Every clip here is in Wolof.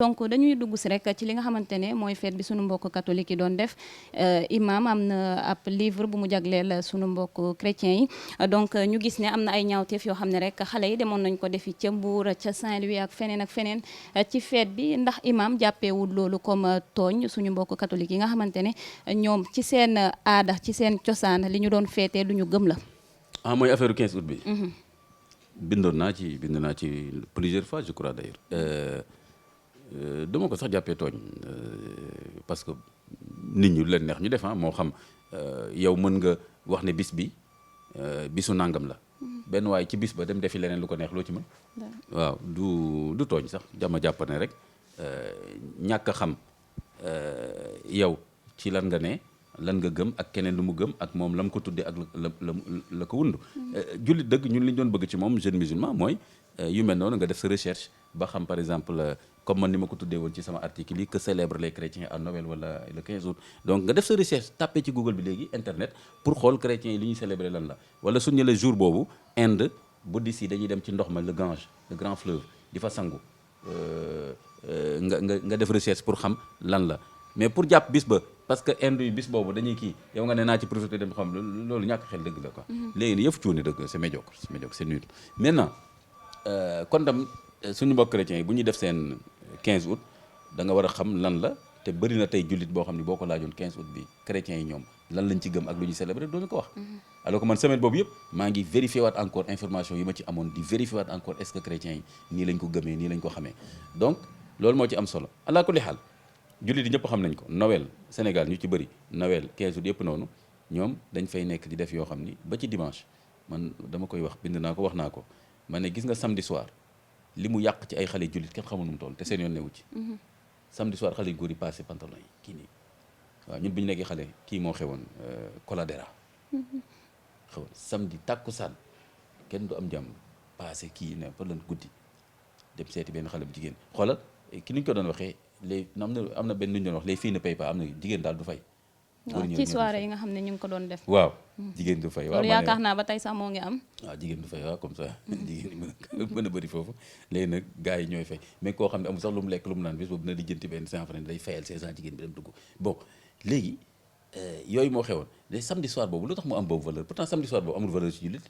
donc dañuy dugg si rek ci li nga xamante ne mooy fête bi sunu mbokk catholique yi doon def imam am na ab livre bu mu jagleel sunu mbokk chrétiens yi donc ñu gis ne am na ay ñaawteef yoo xam ne rek xale yi demoon nañ ko defi ca Mbour ca Saint-Louis ak feneen ci fête bi ndax imam jàppeewul loolu comme tooñ suñu mbokk catholique yi nga xamante ne ñoom ci seen aada ci seen cosaan li ñu doon feetee du ñu gëm la. mooy affaire 15 août bi. bind naa ci plusieurs fois je crois d'ailleurs. duma ko sax jàppee tooñ parce que nit ñi leen neex ñu def moo xam yow mën nga wax ne bis bi bisu nangam la benn waaye ci bis ba dem defi leneen lu ko neex loo ci mën waaw du tooñ sax dama jàpp ne rek ñàkk a xam yow ci lan nga ne lan nga gëm ak keneen lu mu gëm ak moom la mu ko tuddee ak la ko wund jullit dëgg ñun li ñu doon bëgg ci moom jeune musulman mooy yu mel noonu nga def sa recherche ba xam par exemple comme man ni ma ko tuddee woon ci sama article yi que célèbrent les chrétiens à Noël wala le 15 août donc nga def sa recherche tapé ci Google bi léegi internet pour xool chrétiens yi li ñuy célébrer lan la wala suñu la jour boobu Inde bouddhistes yi dañuy dem ci ndox ma le Gange le grand fleuve di fa sangu nga def recherche pour xam lan la mais pour jàpp bis ba parce que Inde yi bis boobu dañuy kii yow nga ne naa ci profité dem xam loolu ñàkk xel dëgg la quoi léegi ni yëf cuuni dëgg c'est médiocre c'est nul maintenant kon tam suñu mbokk chrétiens yi bu ñuy def seen 15 août da nga war a xam lan la te bëri na tey jullit boo xam ne boo ko laajoon 15 août bi chrétiens yi ñoom lan lañ ci gëm ak lu ñuy célébrer doo ñu ko wax alors que man semaine boobu yëpp maa ngi vérifier waat encore information yi ma ci amoon di vérifier waat encore est-ce que chrétiens yi nii lañ ko gëmee nii lañ ko xamee donc loolu moo ci am solo ala kulli xaal jullit yi ñëpp xam nañ ko Noël Sénégal ñu ci bëri Noël 15 août yëpp noonu ñoom dañ fay nekk di def yoo xam ni ba ci dimanche man dama koy wax bind naa ko wax naa ko ma ne gis nga samedi soir li mu yàq ci ay xale jullit kenn xamul nu mu toll te seen yoon newu ci samedi soir xale góor yi passé pantalon yi kii nii waaw ñun bi ñu nekkee xale kii moo xewoon Coladera xewoon samedi tàkkusaan kenn du am jàmm passé kii ne par lan guddi dem seeti benn xale bu jigéen xoolal ki ni ñu ko doon waxee am na benn nu ñu doon wax les filles ne payent pas am na jigéen daal du fay ci soirée yi nga xam ne ñu ngi ko doon def waaw jigéen du fay waaw loolu yaakaar naa ba tey sax moo ngi am waaw jigéen du fay waaw comme ça jigéen ñi mën a bëri foofu léegi nag gars yi ñooy fay mais koo xam ne amul sax lu mu lekk lu mu naan bis boobu dina di jënti benn 100 francs day fayal 500 jigéen bi dem dugg bon léegi yooyu moo xewoon léegi samedi soir boobu lu tax mu am boobu valeur pourtant samedi soir boobu amul valeur ci jullit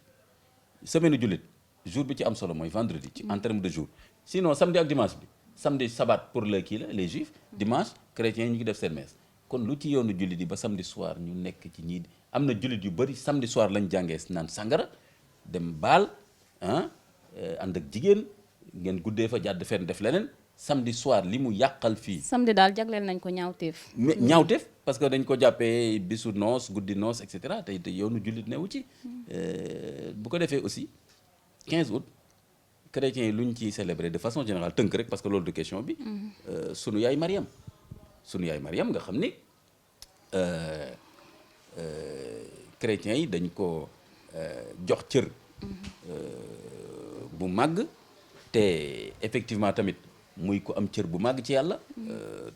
semaine jullit jour bi ci am solo mooy vendredi ci en terme de jour sinon samedi ak dimanche bi samedi sabbat pour le kii la les juifs dimanche chrétiens yi ñu ngi def seen messe kon lu ci yoonu jullit yi ba samedi soir ñu nekk ci ñii am na jullit yu bëri samedi soir lañ jàngee naan sangara dem baal ànd ak jigéen ngeen guddee fa jàdd fenn def leneen samedi soir li mu yàqal fii. samedi daal jagleel nañ ko ñaawteef. mais ñaawteef parce que dañ ko jàppee bisu noos guddi noos et cetera te yoonu jullit newu ci bu ko defee aussi 15 août chrétiens yi lu ñu ciy célébrer de façon générale tënk rek parce que loolu de question bi. sunu yaay Mariam. sunu yaay Mariam nga xam ni chrétiens yi dañ ko jox cër bu màgg te effectivement tamit muy ko am cër bu màgg ci yàlla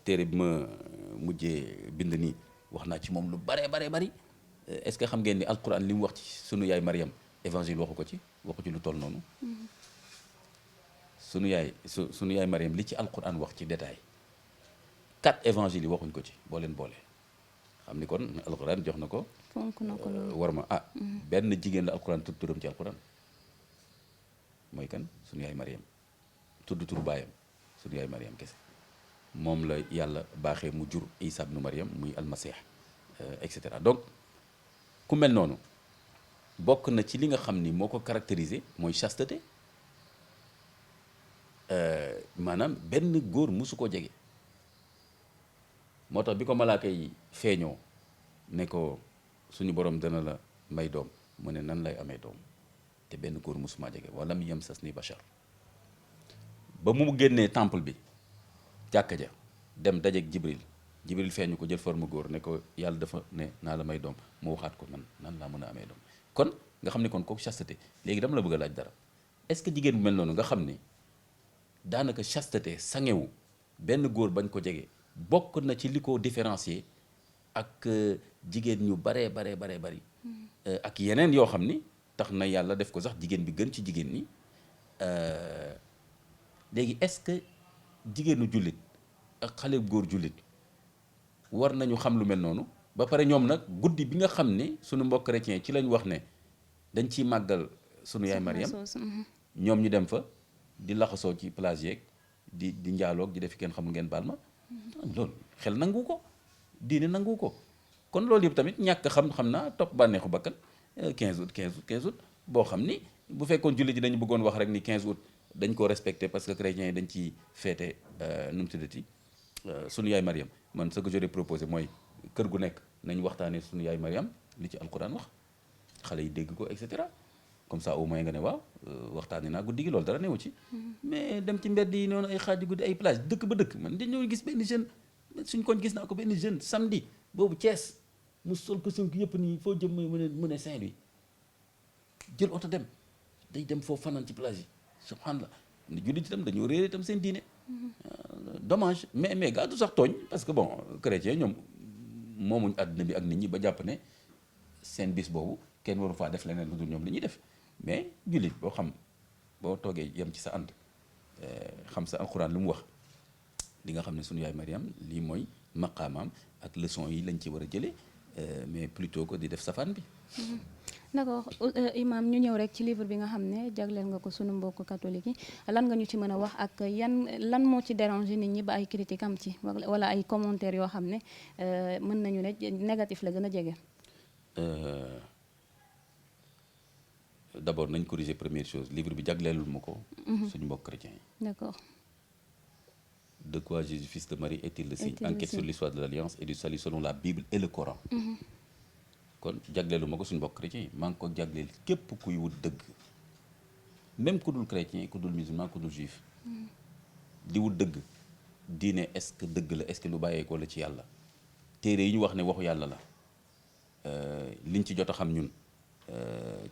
téere bi ma mujjee bind nii wax naa ci moom lu bare bari est-ce que xam ngeen ni alquran li mu wax ci sunu yaay Mariam évangile waxu ci lu toll noonu sunu yaay Mariam li ci alquran wax ci détail 4 évangiles yi waxuñ ko ci boo leen boole xam ni kon alquran jox na ko. fonk na ko war ma benn jigéen la alquran tudd turam ci alquran mooy kan sunu yaay Mariam tudd turu baayam sunu yaay Mariam kese moom la yàlla baaxee mu jur Isa ibnu Mariam muy almasih et cetera donc ku mel noonu bokk na ci li nga xam ni moo ko caractérisé mooy chasteté maanaam benn góor musu ko jege. moo tax bi ko malaaka yi feeñoo ne ko suñu borom dana la may doom mu ne nan lay amee doom te benn góor musuma jege wala mu yem sas ni bachar ba mu génnee temple bi jàkka ja dem dajeeg jibril feeñu ko jël forme góor ne ko yàlla dafa ne naa la may doom mu waxaat ko nan laa mën a amee doom kon nga xam ne kon kooku chasteté léegi dama la bëgg a laaj dara est-ce que jigéen bu mel noonu nga xam ni daanaka chasteté sangewu benn góor bañ ko jege bokk na ci li ko différencier ak jigéen ñu bari ak yeneen yoo xam ni tax na yàlla def ko sax jigéen bi gën ci jigéen ñi léegi est-ce que jigéenu jullit ak xale góor jullit war nañu xam lu mel noonu ba pare ñoom nag guddi bi nga xam ne sunu mbokk chrétien ci lañ wax ne dañ ciy màggal sunu yaay Mariam ñoom ñu dem fa di laxasoo ci plage yeeg di njaaloog di def kenn xamul ngeen baal ma loolu xel nangu ko diine nangu ko kon loolu yëpp tamit ñàkk xam naa topp bànneexu bakkan 15 août 15 août boo xam ni bu fekkoon jullit yi dañu bëggoon wax rek ni 15 août dañ ko respecté parce que chrétiens yi dañ ciy féete nu mu tuddati sunu yaay Mariam man ce que j'aurais proposé mooy kër gu nekk nañ waxtaanee sunu yaay Mariam li ci alquran wax xale yi dégg ko et cetera comme ça au moins nga ne waaw waxtaanee naa guddi gi loolu dara newu ci. mais dem ci mbedd yi noonu ay xaaju guddi ay plage dëkk ba dëkk man dañoo gis benn jeune suñ koñ gis naa ko benn jeune samedi boobu Thiès mu sol ko sunk yëpp nii foo jëm mu ne Saint-Louis jël oto dem day dem foofu fanaan ci plage yi subhanallah jullit itam dañoo réere itam seen diine. dommage mais gaa du sax tooñ parce que bon chrétien ñoom moomuñ àdduna bi ak nit ñi ba jàpp ne seen bis boobu kenn waru faa def leneen lu dul ñoom li ñuy def mais jullit boo xam boo toogee yem ci sa ànd xam sa alxuraan lu mu wax di nga xam ne sunu yaay Mariam lii mooy maqaamaam ak leçon yi lañ ci war a jëlee mais plutôt que di def safaan bi. d'accord imam ñu ñëw rek ci livre bi nga xam ne jagleel nga ko sunu mbokk catholique yi lan nga ñu ci mën a wax ak lan moo ci déranger nit ñi ba ay critique am ci wala ay commentaires yoo xam ne mën nañu ne négatif la gën a jege. D'abord nañ corriger première chose livre bi jagleelul ma ko. suñu mbokk chrétien yi. D'accord. De quoi Jésus fils de Marie est-il le signe? Enquête sur l'histoire de l'Alliance et du salut selon la Bible et le Coran. kon jagleelu ma ko suñu mbokk chrétien yi maa ngi ko jagleel képp kuy wut dëgg même ku dul chrétien ku dul musulman ku dul juif di wut dëgg diine est-ce que dëgg la est-ce que lu bàyyeekoo la ci yàlla téere yi ñu wax ne waxu yàlla la liñ ci jot a xam ñun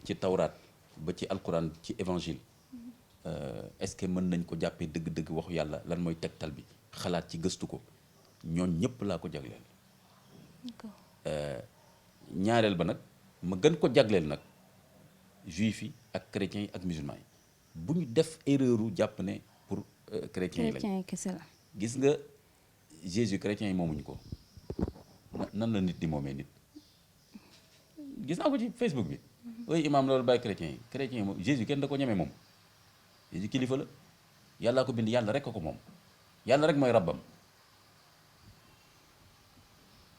ci tawraat ba ci alquran ci évangile est-ce que mën nañ ko jàppee dëgg-dëgg waxu yàlla lan mooy tegtal bi xalaat ci gëstu ko ñooñ ñëpp laa ko jagleel. ñaareel ba nag ma gën ko jagleel nag juif yi ak chrétiens yi ak musulmans yi bu ñu def erreuru jàpp ne pour chrétiens yi lañ gis nga Jésus chrétiens yi moomuñu ko nan la nit di moomee nit gis naa ko ci Facebook bi ooy imaam loolu bàyyi chrétiens yi moom Jésus kenn da ko ñemee moom Jésus kilifa la yàllaa ko bind yàlla rek ko moom yàlla rek mooy rabbam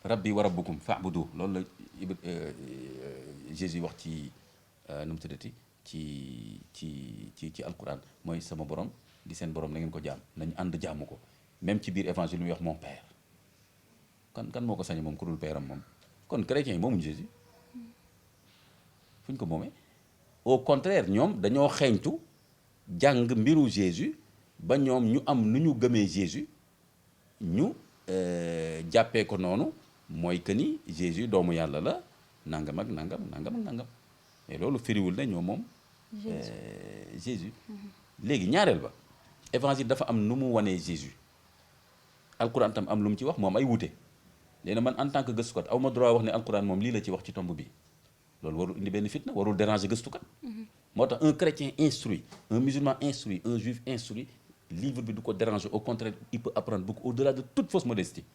rabbi wa rabbukum fa'budu loolu la Jésus wax ci nu mu tuddati ci alquran mooy sama borom di seen borom na ngeen ko jaam nañu ànd jaamu ko même ci biir évangile lu muy wax mon père kan moo ko sañ moom ku dul père am moom kon chrétiens yi moomuñu Jésus fu ñu ko moomee au contraire ñoom dañoo xeeñtu jàng mbiru Jésus ba ñoom ñu am nu ñu gëmee Jésus ñu jàppee ko noonu mooy que ni Jésus doomu yàlla la nangam ak nangam et loolu firiwul ne ñoo moom Jésus léegi ñaareel ba évangile dafa am nu mu wanee Jésus alquran tam am lu mu ci wax moom ay wute léegi man en tant que gëstukat aw ma droit wax ne alquran moom lii la ci wax ci tomb bi loolu warul indi benn fitna warul déranger gëstukat moo tax un chrétien instruit un musulman instruit un juif instruit livre bi du ko déranger au contraire il peut apprendre beaucoup au-delà de toute fausse modestie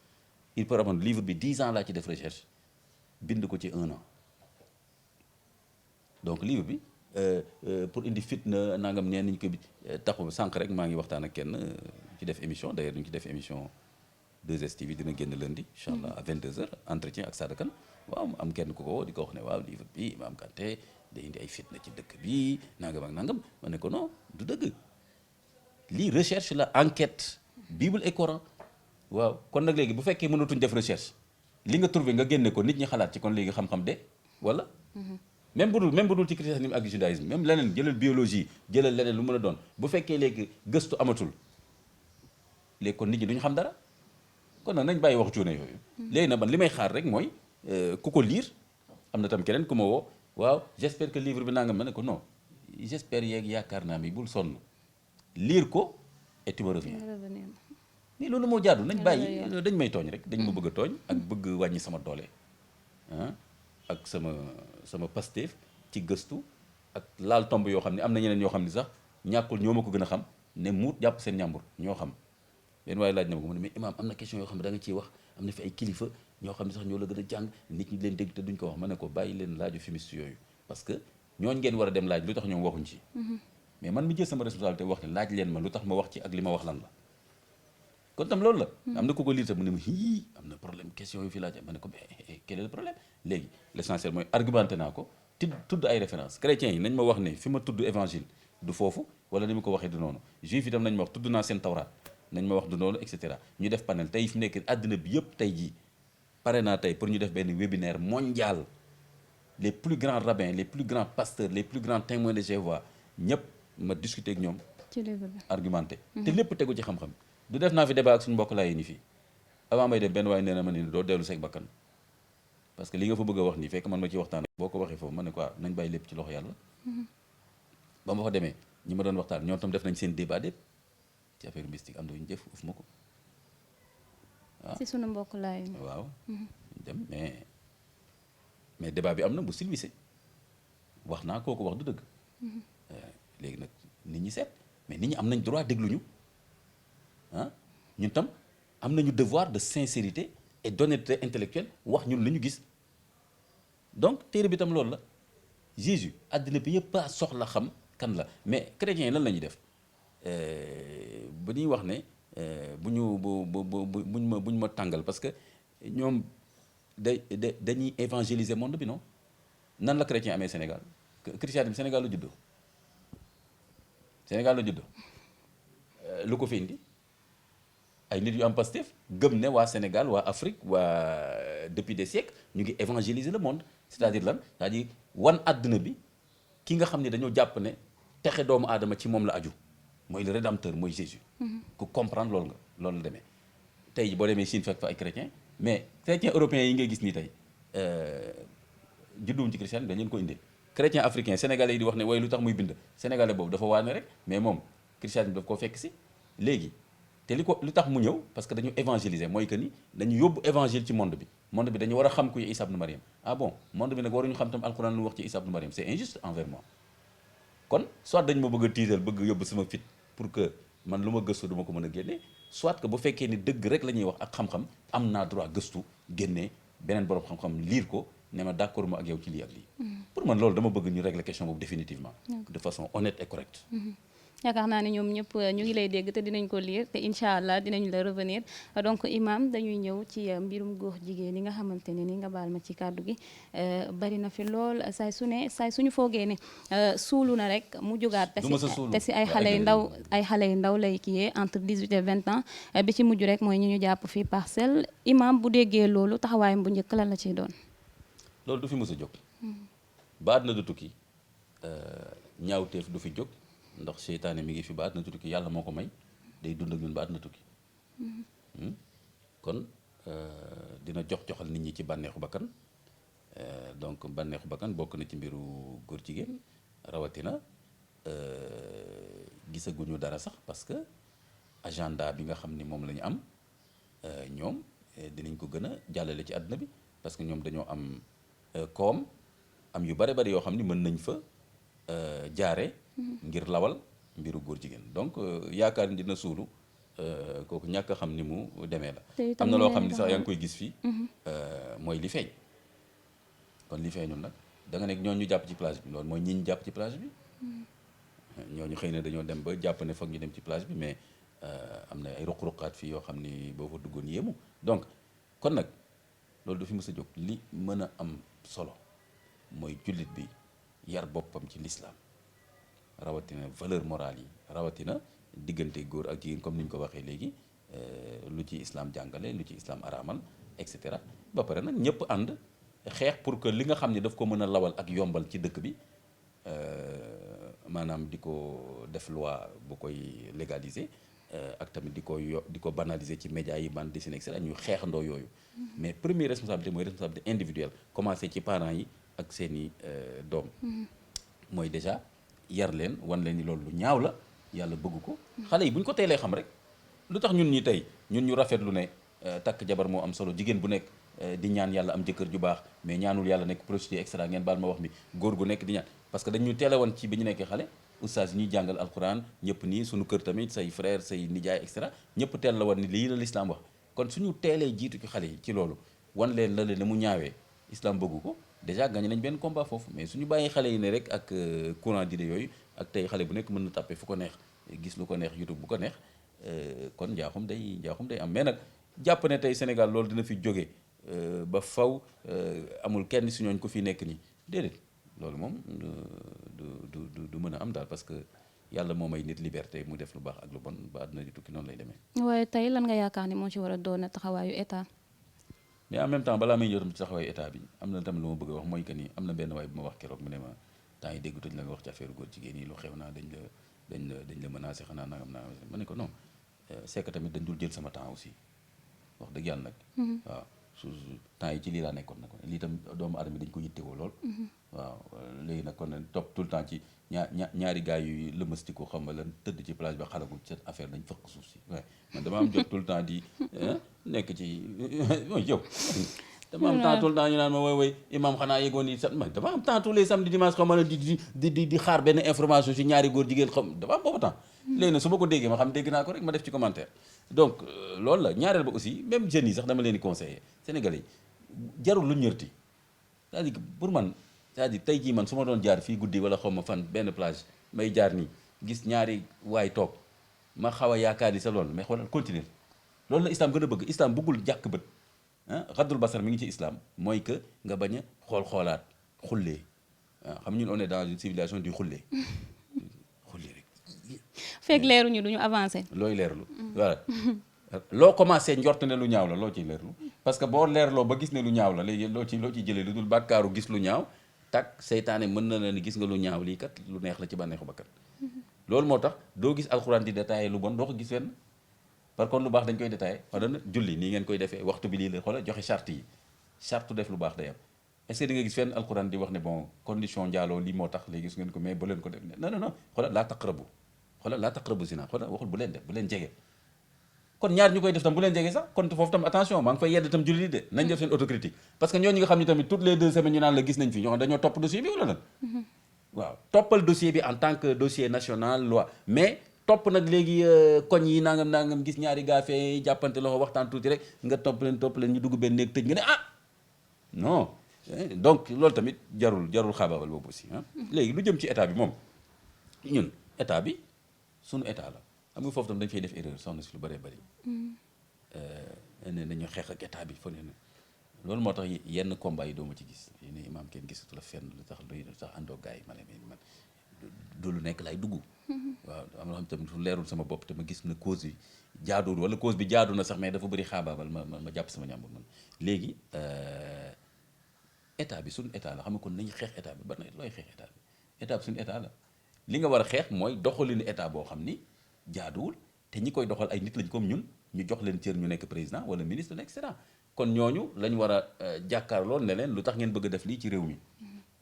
il peut apprendre livre bi 10 ans laa ci def recherche bind ko ci 1 an donc livre bi pour indi fitna nangam neen nañu ko bi taxu sànq rek maa ngi waxtaan ak kenn ci def émission d'ailleurs ñu ci def émission 2STV dina génn lundi incha allah à 22h entretien ak Sada Kane waaw am kenn ku ko woo di ko wax ne waaw livre bi Imam Kanté day indi ay fitna ci dëkk bi nangam ak nangam ma ne ko non du dëgg lii recherche la enquête Bible et Coran waaw kon nag léegi bu fekkee mënatuñ def recherche li nga trouvé nga génne ko nit ñi xalaat ci kon léegi xam-xam de wala même bu dul ci christianisme ak judaïsme même leneen jëlal biologie jëlal leneen lu mën a doon bu fekkee léegi gëstu amatul léegi kon nit ñi duñu xam dara kon nag nañ bàyyi wax cuune yooyu léegi nag man li may xaar rek mooy ku ko lire am na tam keneen ku ma woo waaw j'espère que livre bi nangam ma ne ko non j'espère yeeg yaakaar naa mi bul sonn lire ko et tu me reviens mais loolu moo jaadu nañ bàyyi dañ may tooñ rek dañ ma bëgg a tooñ ak bëgg wàññi sama doole ak sama Pastef ci gëstu ak laal tomb yoo xam ne am na ñeneen yoo xam ne sax ñàkkul ñoo ma ko gën a xam ne muut jàpp seen ñàmbur ñoo xam benn waaye laaj na ma ko mu ne mais imam am na question yoo xam ne da nga ciy wax am na fi ay kilifa ñoo xam ne sax ñoo la gën a jàng nit ñi leen dégg te duñ ko wax ma ne ko bàyyi leen laaju fumiste yooyu parce que ñooñ ngeen war a dem laaj lu tax ñoom waxuñ ci mais man mi jël sama responsabilité wax ne laaj leen ma lu tax ma wax ci ak li ma wax lan la kon tam loolu la am na ku ko liir tam mu ne ma hii am na problème question yu fi laaj ma ne ko mais quel est le problème léegi l'essentiel mooy argumenté naa ko tudd ay référence chrétiens yi nañ ma wax ne fi ma tudd évangile du foofu wala ni ma ko waxee du noonu juif itam nañ ma wax tudd naa seen tawraat nañ ma wax du noonu et cetera ñu def panel tey fi nekk àddina bi yëpp tey jii pare naa tey pour ñu def benn webinaire mondial les plus grands rabbins les plus grands pasteurs les plus grands témoins de Jéhovah ñëpp ma discuter ak ñoom argumenté te lépp tegu ci xam-xam du def naa fi débat ak suñu mbokk laay ni fii avant may dem benn waaye nee na ma ni doo dellu seeg bakkan parce que li nga fa bëgg a wax nii fekk man ma ci waxtaan boo ko waxee foofu ma ne quoi nañ bàyyi lépp ci loxo yàlla ba ma fa demee ñi ma doon waxtaan ñoom tam def nañ seen débat dépp ci affaire mystique am na ñu jëf uf ma ko waaw si sunu mbokk laay waaw dem mais débat bi am na bu silvissé wax naa kooku wax du dëgg léegi nag nit ñi seet mais nit ñi am nañ droit dégluñu ah ñun tam am nañu devoir de sincérité et d'honnêteté intellectuelle wax ñun lu ñu gis donc téere bi tam loolu la Jésus àddina bi yëpp a soxla xam kan la mais chrétiens yi lan la ñuy def bu ñuy wax ne buñ ma tàngal parce que ñoom dañuy évangéliser monde bi non nan la chrétien amee Sénégal christianisme Sénégal la juddoo Sénégal la juddoo lu ko fi indi ay nit yu am Pastef gëm ne waa Sénégal waa Afrique waa depuis des siècles ñu ngi évangéliser le monde c'est-à-dire lan c'est-à-dire wan àdduna bi ki nga xam ne dañoo jàpp ne texe doomu aadama ci moom la aju mooy le rédempteur mooy Jésus ku comprendre loolu la demee tey boo demee Chine fekk fa ay chrétiens mais chrétiens européens yi ngay gis nii tey judduwuñ ci christianisme dañ leen ko indee chrétien africain sénégalais yi di wax ne waaye lu tax muy bind sénégalais boobu dafa waane rek mais moom christianisme daf koo fekk si léegi te lu tax mu ñëw parce que dañu évangéliser mooy que ni dañu yóbbu évangile ci monde bi dañu war a xam kuy Isa ibn Maryam ah bon monde bi nag waruñu xam tam alxuraan lu wax ci Isa ibn Maryam c'est injuste envers moi kon soit dañ ma bëgg a tiital bëgg yóbbu sama fit pour que man lu ma gëstu duma ko mën a génne soit que bu fekkee ni dëgg rek la ñuy wax ak xam-xam am naa droit gëstu génne beneen borom xam-xam liir ko ne ma d'accord ma ak yow ci lii ak lii pour man loolu dama bëgg ñu régler question boobu définitivement de façon honnête et correcte yaakaar naa ne ñoom ñëpp ñu ngi lay dégg te dinañ ko lire te incha allah dinañ la revenir donc imam dañuy ñëw ci mbirum góor jigéen yi nga xamante ne ni nga baal ma ci kàddu gi bari na fi lool saay suñu foogee ne suulu na rek mu jógaat te si ay xale yu ndaw lay kiyee entre 18 et 20 ans bi ci mujj rek mooy ñu jàpp fii Parcelles imam bu déggee loolu taxawaayam bu njëkk lan la ciy doon loolu du fi mës a jóg ba àddina du tukki ñaawteef du fi jóg ndax seytaane mi ngi fi ba àddina tukki yàlla moo ko may day dund ak ñun ba àddina tukki kon dina joxal nit ñi ci bànneexu bakkan donc bànneexu bakkan bokk na ci mbiru góor jigéen rawatina gisaguñu dara sax parce que agenda bi nga xam ni moom la ñu am ñoom dinañ ko gën a jàllale ci àddina bi parce que ñoom dañoo am koom am yu bare bari yoo xam ni mën nañ fa jaare ngir lawal mbiru góor jigéen donc yaakaar ni dina suulu kooku ñàkk a xam ni mu demee la am na loo xam ni sax yaa ngi koy gis fii mooy li feeñ kon li feeñul nag da nga nekk ñooñu jàpp ci plage bi loolu mooy ñi ñu jàpp ci plage bi ñooñu xëy na dañoo dem ba jàpp ne foog ñu dem ci plage bi mais am na ay ruq-ruqaat fii yoo xam ni boo fa duggoon yéemu donc kon nag loolu du fi mës a jóg li mën a am solo mooy jullit bi yar boppam ci l'islam rawatina valeur morale yi rawatina diggante góor ak jigéen comme ni ñu ko waxee léegi lu ci islam jàngale lu ci islam araamal et cetera ba pare nag ñëpp ànd xeex pour que li nga xam ne daf ko mën a lawal ak yombal ci dëkk bi maanaam di ko def loi bu koy légaliser ak tamit di ko banaliser ci médias yi bande dessinée et cetera ñu xeexandoo yooyu mais première responsabilité mooy responsabilité individuelle commencé ci parents yi ak seeni doom mooy déjà yar leen wan leen ni loolu lu ñaaw la yàlla bëgg ko xale yi bu ñu ko teelee xam rek lu tax ñun ñi tey ñun ñu rafetlu ne takk jabar moo am solo jigéen bu nekk di ñaan yàlla am jëkkër ju baax mais ñaanul yàlla nekk prostituée et cetera ngeen baal ma wax mi góor gu nekk di ñaan parce que dañu teele woon ci bi ñu nekkee xale oustaz yi ñuy jàngal alquran ñëpp nii suñu kër tamit say frère say nijaay et cetera ñëpp teel la war ni lii la l'islam wax kon suñu teelee jiitu ci xale yi ci loolu wan leen la leen ne mu ñaawee islam bëggu ko déjà gagné nañ benn combat foofu mais suñu bàyyi xale yi ne rek ak courant d'idées yooyu ak tey xale bu nekk mën na tàppe fu ko neex gis lu ko neex YouTube bu ko neex kon njaaxum day am mais nag jàpp ne tey Sénégal loolu dina fi jóge ba faw amul kenn si ñooñ ko fi nekk nii déedéet loolu moom du mën a am daal parce que yàlla moo may nit liberté mu def lu baax ak lu bon ba àdduna di tukki noonu lay demee. waaye tey lan nga yaakaar ni moo ci war a doon taxawaayu état. mais en même temps balaa may ñëw tam ci taxawaayu état bi am na tamit lu ma bëgg a wax mooy que ni am na benn waay bu ma wax keroog mu ne ma temps yi dégg tuñ la nga wax ci affaire góor jigéen yi lu xew naa dañ la menacé xanaa nangam naa ma ne ko non c'est que tamit dañ dul jël sama temps aussi wax dëgg yàlla nag. waaw su temps yi ci lii laa nekkoon nag lii tam doomu aadama dañ ko yittewoo lool. waaw léegi nag kon topp tout le temps ci ñaari gars yu lëmëstiku xam nga lan tëdd ci plage ba xalagul cette affaire dañ fëkk suuf si waaye man dama am jot tout le temps di nekk ci yow dama am temps tout le temps ñu naan ma woy imam xanaa yëgoon ni sa man dama am temps tous les samedi dimanche xam nga di xaar benn information ci ñaari góor jigéen xam dama am boobu temps léegi nag su ma ko déggee ma xam dégg naa ko rek ma def ci commentaire donc loolu la ñaareel ba aussi même jeunes yi sax dama leen di conseiller sénégalais yi jarul lu ñërti c'est-à-dire que pour man c'est-à-dire tey jii man su ma doon jaar fii guddi wala xaw ma fan benn plage may jaar nii gis ñaari waay toog ma xaw a yaakaar ni sa loolu mais xoolal continuer loolu la islam gën a bëgg islam bëggul jàkk bët xaddul basar mi ngi ci islam mooy que nga bañ a xoolaat xullee waaw xam ñun on est dans une civilisation du xullee xullee rek fekk leeruñu duñu avancé looy leerlu voilà loo commencé njort ne lu ñaaw la loo ciy leerlu parce que boo leerloo ba gis ne lu ñaaw la léegi loo ciy jëlee lu dul bàkkaaru gis lu ñaaw tak seytaane mën na la ni gis nga lu ñaaw lii kat lu neex la ci bànneexu bakkan loolu moo tax doo gis alxuraan di détaillé lu bon doo ko gis fenn par contre lu baax dañ koy détaillé xoolal na julli nii ngeen koy defee waxtu bi lii la xoolal joxe charte yi charte def lu baax day am est-ce que di nga gis fenn alxuraan di wax ne bon condition njaaloo lii moo tax léegi gis ngeen ko mais bu leen ko def non xoolal laa taqrabu zina xoolal waxul bu leen def bu leen jege kon ñaar ñu koy def tam bu leen jege sax kon foofu tam attention maa ngi fay yedd tam julli de nañ def seen autocritique parce que ñooñu nga xam ne tamit toutes les 2 semaines ñu naan la gis nañ fi ñoo xam dañoo topp dossier bi wala lan waaw toppal dossier bi en tant que dossier national loi mais topp nag léegi koñ yi nangam gis ñaari gaa fee jàppante loxo waxtaan tuuti rek nga topp leen ñu dugg benn néeg tëj nga ne ah non donc loolu tamit jarul xaabaabal boobu aussi léegi lu jëm ci état bi moom ñun état bi sunu état la xam nga foofu tam dañ fay def erreur soxna si lu bëree bëri ne nañu xeex ak état bi fa ne loolu moo tax yenn combat yi doo ma ci gis yéen imaam kenn gisatu la fenn lu tax àndoo gars yi ma ne man du lu nekk lay dugg waaw am na xam tamit fu leerul sama bopp te ma gis na cause bi jaaduwul wala cause bi jaadu na sax mais dafa bëri xaabaabal ma jàpp sama ñàmbur man léegi état bi suñu état la xam nga kon nañu xeex état bi ba looy xeex état bi suñu état la li nga war a xeex mooy doxalinu état boo xam ni jaaduwul te ñi koy doxal ay nit lañ comme ñun ñu jox leen cër ñu nekk président wala ministre et cetera kon ñooñu lañ war a jàkkaarloo ne leen lu tax ngeen bëgg a def lii ci réew mi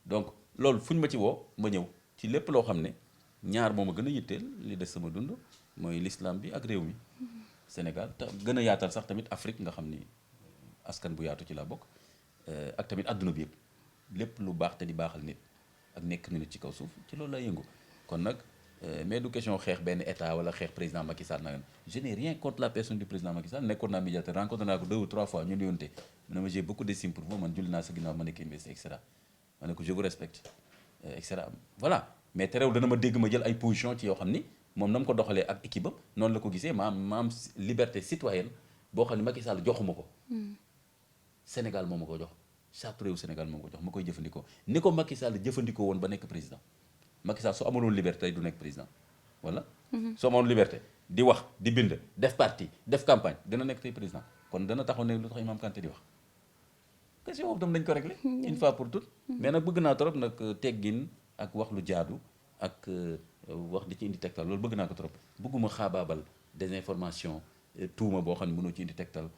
donc loolu fuñ ma ci woo ma ñëw ci lépp loo xam ne ñaar moo ma gën a yitteel li des sama dund mooy l'islam bi ak réew mi Sénégal te gën a yaatal sax tamit Afrique nga xam ni askan bu yaatu ci la bokk ak tamit adduna bi yëpp lépp lu baax te di baaxal nit ak nekk nit ci kaw suuf ci loolu lay yëngu kon nag mais du question xeex benn état wala xeex président Macky Sall nag je n'ai rien contre la personne du président Macky Sall nekkoon naa médiateur rencontré naa ko 2 ou 3 fois ñu nuyonte mu ne ma j'ai beaucoup d'estime pour vous man julli naa sa ginnaaw ma nekk investi et cetera ma ne ko je vous respecte et cetera voilà mais terewul dana ma dégg ma jël ay position ci yoo xam ni moom na mu ko doxalee ak équipe am noonu la ko gisee maam liberté citoyenne boo xam ne Macky Sall joxuma ko Sénégal moom ma ko jox charte réew Sénégal moom ko jox ma koy jëfandikoo ni ko Macky Sall jëfandikoo woon ba nekk président Macky Sall su amoon liberté du nekk président wala su amoon liberté di wax di bind def parti def campagne dina nekk tey président kon dana taxaw ne lu tax Imam Kanté di wax question boobu tam dañ ko réglé une fois pour toutes mais nag bëgg naa trop nag teggin ak wax lu jaadu ak wax di ci indi tegtal loolu bëgg naa ko trop bëgguma xaabaabal désinformation tuuma boo xam ne mënoo ci indi tegtal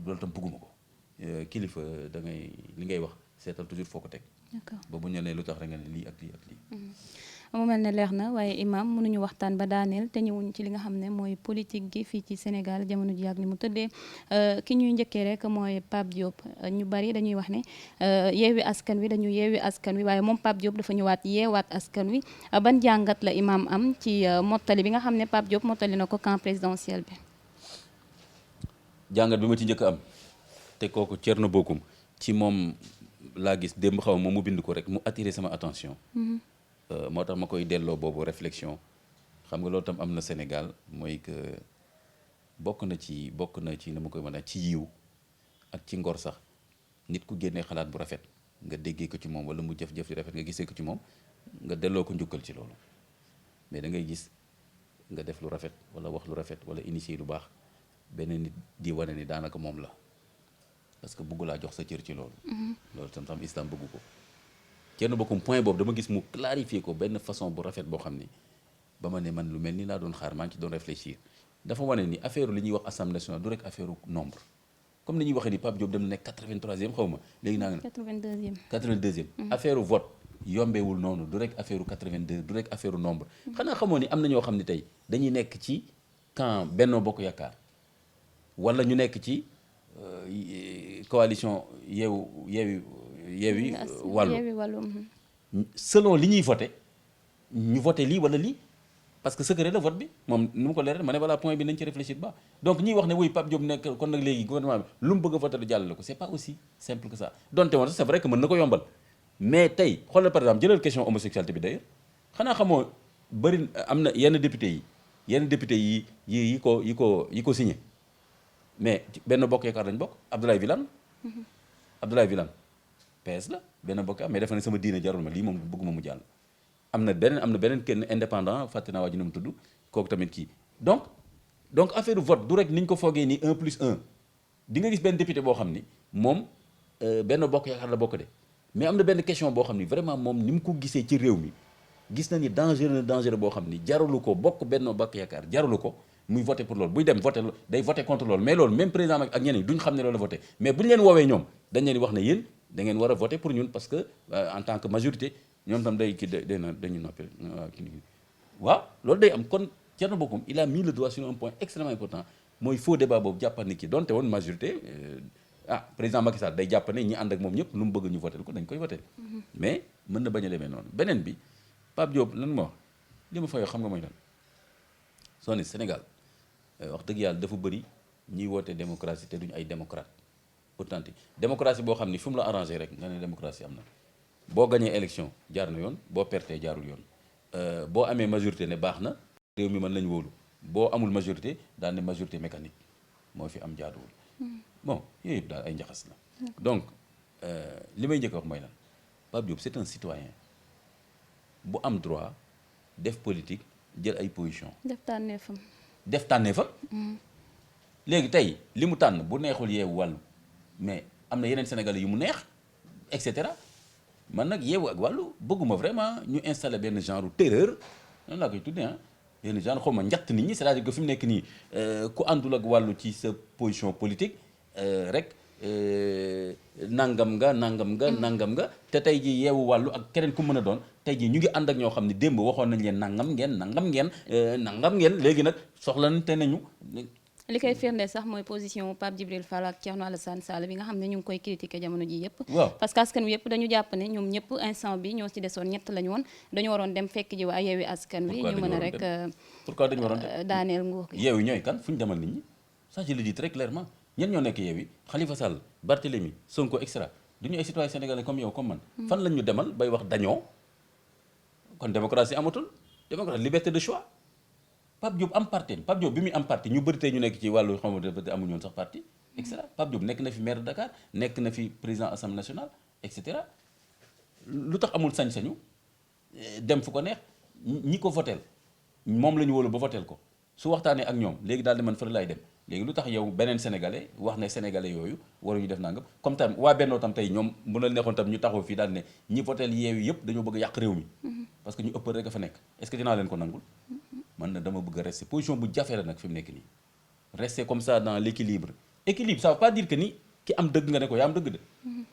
loolu tam bëgguma ko kilifa da ngay li ngay wax seetal toujours foo ko teg d'accord ba bu ñu nee lu tax rek nga ne lii ak lii ak lii. mu mel ne leer na waaye imam mënuñu waxtaan ba daaneel te ñëwuñ ci li nga xam ne mooy politique gi fii ci Sénégal jamono ji ak ni mu tëddee ki ñuy njëkkee rek mooy Pape Diop ñu bari dañuy wax ne yeewi askan wi dañu yeewi askan wi waaye moom Pape Diop dafa ñëwaat yeewaat askan wi ban jàngat la imam am ci mottali bi nga xam ne Pape Diop mottali na ko camp présidentiel bi. jàngat bi ma ci njëkk am te kooku Thierno Bocoum ci moom laa gis démb xaw ma mu bind ko rek mu attiré sama attention. moo tax ma koy delloo boobu réflexion xam nga loolu tam am na Sénégal mooy que bokk na ci na ma koy mën a ci yiw ak ci ngor sax nit ku génnee xalaat bu rafet nga déggee ko ci moom wala mu jëf-jëf yu rafet nga gisee ko ci moom nga delloo ko njukkal ci loolu mais da ngay gis nga def lu rafet wala wax lu rafet wala initier lu baax beneen nit di wane ni daanaka moom la parce que bëggu laa jox sa cër ci loolu. loolu tam islam bëggu ko. Thierno Bocoum point boobu dama gis mu clarifier ko benn façon bu rafet boo xam ni ba ma ne man lu mel ni laa doon xaar maa ngi ci doon réfléchir dafa wane ni affaire li ñuy wax assemblée nationale du rek affaire nombre comme ni ñuy waxee ni Pape Diop dem na nekk 83e xaw ma léegi naa nga. 82e. affaire vote yombeewul noonu du rek affaire 82 du rek affaire nombre. xanaa xamoo ni am na ñoo xam ne tey dañuy nekk ci camp Benno Bokk Yaakaar wala ñu nekk ci coalition yeewi wàllu selon li ñuy voté ñu voté lii wala lii parce que secret la vote bi moom nu mu ko leeral ma ne voilà point bi nañ ci réfléchir ba donc ñuy wax ne wuy Pape Diop nekk kon nag léegi gouvernement bi lu mu bëgg a voté du jàllale ko c'est pas aussi simple que ça donte woon c'est vrai que mën na ko yombal mais tey xoolal par exemple jëlal question homosexualité bi d'ailleurs xanaa xamoo bëri am na yenn député yi ko signé mais benn bokk yaakaar lañ bokk Abdoulaye Wilane PS la benn bokk mais dafa ne sama diine jarul ma lii moom bëgguma mu jàll am na beneen kenn indépendant fàtte naa waa ji nu mu tudd kooku tamit kii donc affaire vote du rek ni ñu ko foogee ni 1+1 di nga gis benn député boo xam ni moom benn bokk yaakaar la bokk de mais am na benn question boo xam ni vraiment moom ni mu ko gisee ci réew mi gis na ni danger boo xam ni jarulu ko bokk benn bokk yaakaar jarulu ko muy voté pour loolu buy dem voté day voté contre loolu mais loolu même président ak ñeneen duñ xam ne loolu la voté mais bu ñu leen woowee ñoom dañ leen wax ne yéen da ngeen war a voter pour ñun parce que en tant que majorité ñoom tam dañu noppi waaw loolu day am kon Thierno Bocoum il a mis le doigt sur un point extrêmement important mooy faux débat boobu jàppal ni ki donte woon majorité président Macky Sall day jàpp ne ñi ànd ak moom ñëpp lu mu bëgg ñu voter ko dañ koy voter mais mën na bañ a demee noonu beneen bi Pape Diop lan ma wax li ma fa yoo xam nga mooy lan soo ne Sénégal wax dëgg yàlla dafa bëri ñiy woote démocratie te duñu ay démocrate authentique démocratie boo xam ni fu mu la arrangé rek nga ne démocratie am na boo gañee élection jaar na yoon boo pertee jaarul yoon boo amee majorité ne baax na réew mi mën lañ wóolu boo amul majorité daal ne majorité mécanique moo fi am jaaduwul bon yooyu yëpp daal ay njaxas la donc li may njëkk a wax mooy lan Pape Diop c'est un citoyen bu am droit def politique jël ay position def tànneefam léegi tey li mu tànn bu neexul yeewu wàllu mais am na yeneen sénégalais yu mu neex et cetera man nag yeewu ak wàllu bëgguma vraiment ñu installer benn genre terreur noonu laa koy tuddee benn genre xaw ma njatt nit ñi c'est-à-dire que fi mu nekk nii ku àndul ak wàllu ci sa position politique rek nangam nga te tey ji yeewu wàllu ak keneen ku mën a doon tey ji ñu ngi ànd ak ñoo xam ne démb waxoon nañ leen nangam ngeen léegi nag soxlante nañu. li koy firnde sax mooy position Pape Djibril Fall ak Thierno Alassane Sall bi nga xam ne ñu ngi koy critiquer jamono ji yëpp parce que askan wi yëpp dañu jàpp ne ñoom ñëpp instant bi ñoo ci desoon ñett lañu woon dañu waroon dem fekk ji waa yeewi askan wi ñu mën a rek pourquoi dañu waroon daaneel nguur gi yeewi ñooy kan fu ñu demal nit ñi ça je le dis très clairement ñen ñoo nekk yeewi Khalifa Sall Barthélémy Sonko extra du ñu ay citoyens sénégalais comme yow comme man fan lañ ñu demal bay wax dañoo kon démocratie amatul démocratie liberté de choix Pape Diop am parti Pape Diop bi muy am parti ñu bëri tey ñu nekk ci wàllu xam nga amuñu woon sax parti et cetera Pape Diop nekk na fi maire de Dakar nekk na fi président assemblée nationale et cetera lu tax amul sañ-sañu dem fu ko neex ñi ko votel moom la ñu wóolu ba votel ko su waxtaanee ak ñoom léegi daal di man fële laay dem léegi lu tax yow beneen sénégalais wax ne sénégalais yooyu waruñu def nangam comme tam waa Bennoo tam tey ñoom bu la neexoon tam ñu taxaw fii daal ne ñi votel Yewwi yëpp dañoo bëgg a yàq réew mi parce que ñu ëpp rek a fa nekk est-ce que dinaa leen ko nangul man na dama bëgg a rester position bu jafe la nag fi mu nekk nii rester comme ça dans l'équilibre ça veut pas dire que ni ki am dëgg nga ne ko yaa am dëgg de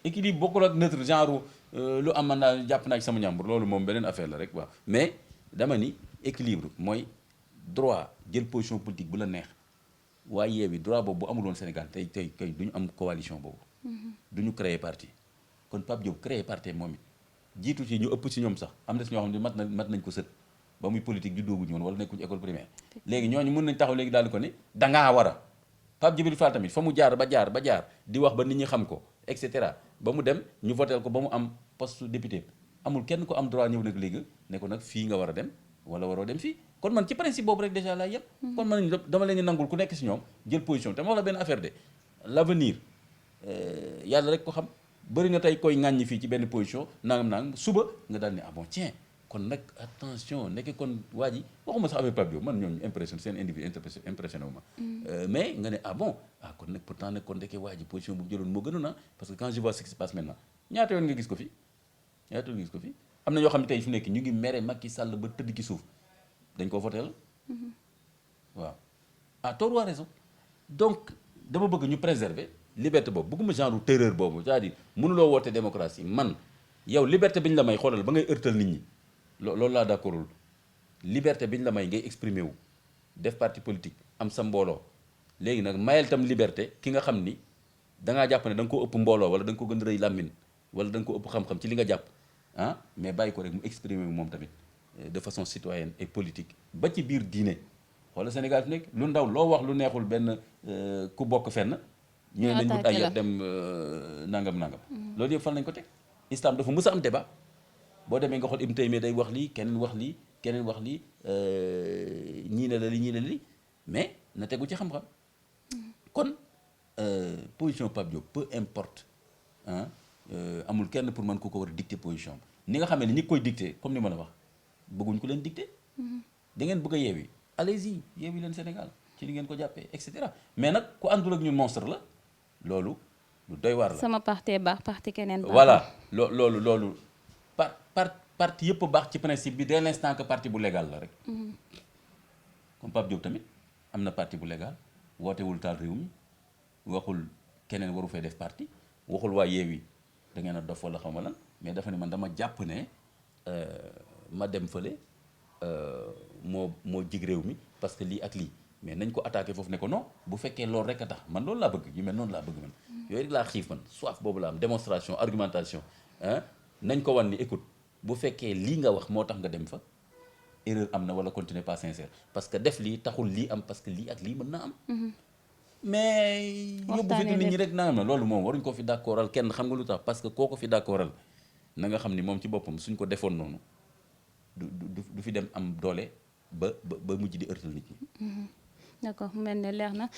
équilibre bokkul ak neutre genre lu am man naa jàpp naa ci sama ñàmbur loolu moom beneen affaire la rek waaw mais dama ni équilibre mooy droit jël position politique bu la neex waaye Yewwi droit boobu bu amul woon Sénégal tey kay du ñu am coalition boobu. du ñu créer parti kon Pape Diop créer parti moom it jiitu ci ñu ëpp ci ñoom sax am na si ñoo xam ne mat nañ ko sët ba muy politique ju dooguñu woon wala nekkuñu école primaire léegi ñooñu mën nañ taxaw léegi daal di ko ni dangaa war a Pape Djibril Fall tamit fa mu jaar ba jaar di wax ba nit ñi xam ko et cetera ba mu dem ñu voteel ko ba mu am poste député amul kenn ko am droit ñëw nag léegi ne ko nag fii nga war a dem wala waroo dem fii kon man ci principe boobu rek déjà laay yem kon man dama leen di nangul ku nekk si ñoom jël position te ma wax la benn affaire de l'avenir yàlla rek ko xam bëri na tey koy ŋàññi fii ci benn position nangam suba nga daal ne ah bon tiens kon nag attention nekk kon waa ji waxuma sax avec Pape Diop man ñooñu impressionné seen individu impressionné wu ma mais nga ne ah bon ah kon nag pourtant nag kon ndeke waa ji position bu jëloon moo gënoon parce que quand je vois ce qui se passe maintenant ñaata yoon nga gis ko fi am na ñoo xam ne tey fi nekk ñu ngi mere Macky Sall ba tëdd ci suuf dañ ko voté la waaw à tort ou à raison donc dama bëgg ñu préserver liberté boobu bëgguma genre terreur boobu c'est-à-dire mënuloo woote démocratie man yow liberté bi ñu la may xoolal ba ngay ërtal nit ñi loolu laa d'accordul liberté bi ñu la may ngay exprimer wu def parti politique am sa mbooloo léegi nag mayal tam liberté ki nga xam ni dangaa jàpp ne da nga ko ëpp mbooloo wala da nga ko gën a rëy làmmiñ wala da nga ko ëpp xam-xam ci li nga jàpp mais bàyyi ko rek mu exprimer wu moom tamit de façon citoyenne et politique ba ci biir diine xoolal Sénégal fi nekk lu ndaw loo wax lu neexul benn ku bokk fenn ñu ne nañ wut ay yar dem nangam loolu yëpp fan lañ ko teg islam dafa mës a am débat boo demee nga xool Ibn Taymiyya day wax lii keneen wax lii ñii ne la li mais na tegu ci xam-xam kon position Pape Diop peu importe amul kenn pour mën ko war a dicter position ni nga xamee ne ñi koy dicter comme ni ma la wax bëgguñ ko leen dicter da ngeen bëgg a yeewi allez-y yeewi leen Sénégal ci li ngeen ko jàppee et cetera mais nag ku àndul ak ñun monstre la loolu lu doy waar la. sama parti baax parti keneen baax. voilà loolu parti yëpp baax ci principe bi dès l'instant que parti bu légal la rek. comme Pape Diop tamit am na parti bu légal wootewul taal réew mi waxul keneen waru fay def parti waxul waa yeewi da ngeen a dof wala xaw ma lan mais dafa ne man dama jàpp ne ma dem fële moo jig réew mi parce que lii ak lii mais nañ ko attaqué foofu ne ko non bu fekkee loolu rek a tax man loolu laa bëgg yu mel noonu laa bëgg man yooyu rek laa xiif man soif boobu la am démonstration argumentation nañ ko wan ni écoute bu fekkee lii nga wax moo tax nga dem fa erreur am na wala continuer pas sincère parce que def lii taxul lii am parce que lii ak lii mën na am mais yóbbu fi nit ñi rek naa am na loolu moom waruñ ko fi d'accordal kenn xam nga lu tax parce que koo ko fi d'accordal na nga xam ni moom ci boppam suñ ko defoon noonu du fi dem am doole ba mujj di ërtal nit ñi d'accord mu mel ne leer na